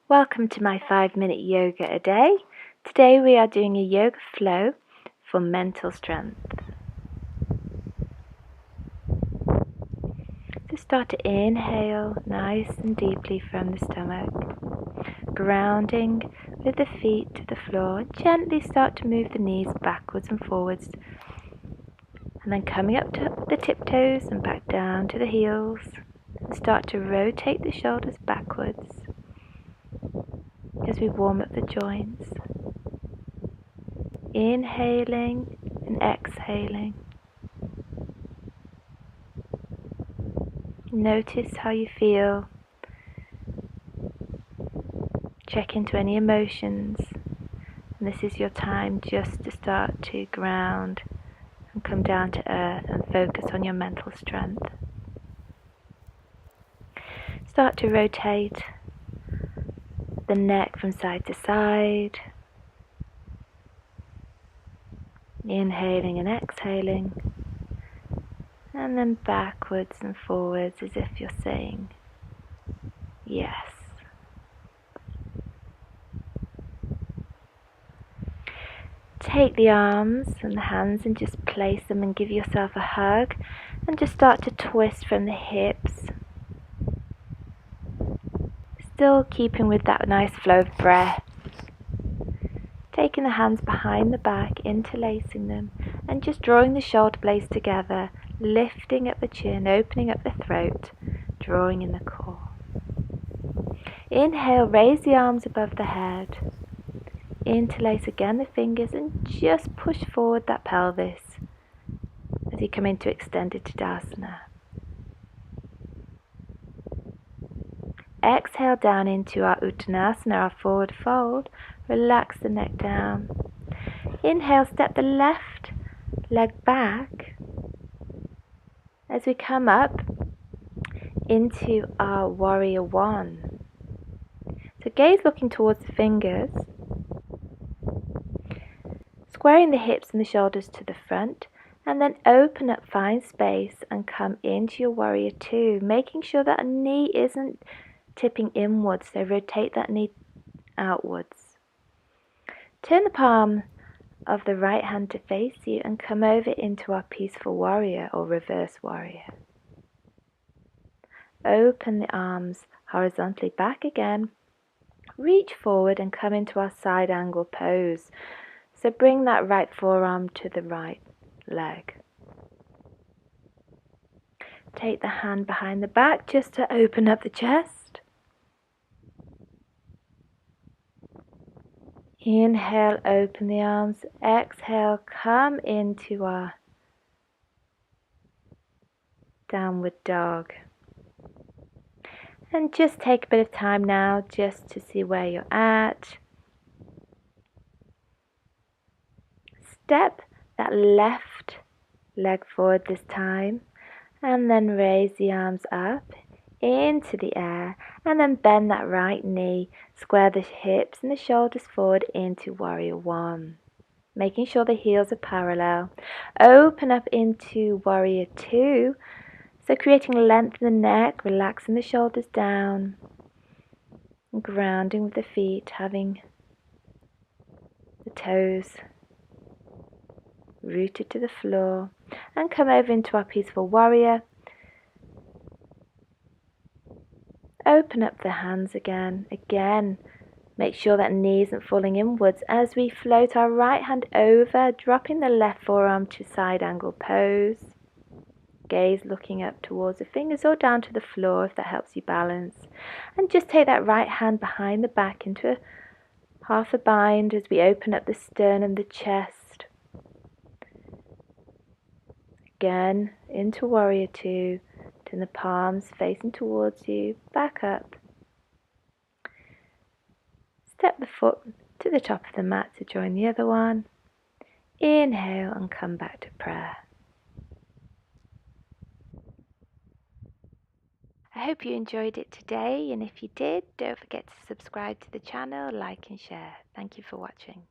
Welcome to my 5-minute yoga a day. Today we are doing a yoga flow for mental strength. So start to inhale nice and deeply from the stomach, grounding with the feet to the floor. Gently start to move the knees backwards and forwards, and then coming up to the tiptoes and back down to the heels. And start to rotate the shoulders backwards as we warm up the joints. Inhaling and exhaling. Notice how you feel. Check into any emotions. And this is your time just to start to ground and come down to earth and focus on your mental strength. Start to rotate the neck from side to side. Inhaling and exhaling. And then backwards and forwards as if you're saying yes. Take the arms and the hands and just place them and give yourself a hug, and just start to twist from the hips. Still keeping with that nice flow of breath. Taking the hands behind the back, interlacing them, and just drawing the shoulder blades together, lifting up the chin, opening up the throat, drawing in the core. Inhale, raise the arms above the head. Interlace again the fingers and just push forward that pelvis as you come into extended TADASANA. Exhale down into our UTTANASANA, our forward fold. Relax the neck down. Inhale, step the left leg back as we come up into our warrior one. So gaze looking towards the fingers, squaring the hips and the shoulders to the front, and then open up, find space and come into your warrior two, making sure that knee isn't tipping inwards, so rotate that knee outwards. Turn the palm of the right hand to face you and come over into our peaceful warrior or reverse warrior. Open the arms horizontally back again. Reach forward and come into our side angle pose. So bring that right forearm to the right leg. Take the hand behind the back just to open up the chest. Inhale, open the arms. Exhale, come into our downward dog. And just take a bit of time now just to see where you're at. Step that left leg forward this time, and then raise the arms up into the air, and then bend that right knee, square the hips and the shoulders forward into warrior one, making sure the heels are parallel. Open up into warrior two, so creating length in the neck, relaxing the shoulders down, and grounding with the feet, having the toes rooted to the floor, and come over into our peaceful warrior. Open up the hands again, make sure that knee isn't falling inwards as we float our right hand over, dropping the left forearm to side angle pose. Gaze looking up towards the fingers or down to the floor if that helps you balance. And just take that right hand behind the back into a half a bind as we open up the sternum, the chest. Again, into warrior two. Turn the palms facing towards you, back up. Step the foot to the top of the mat to join the other one. Inhale and come back to prayer. I hope you enjoyed it today, and if you did, don't forget to subscribe to the channel, like and share. Thank you for watching.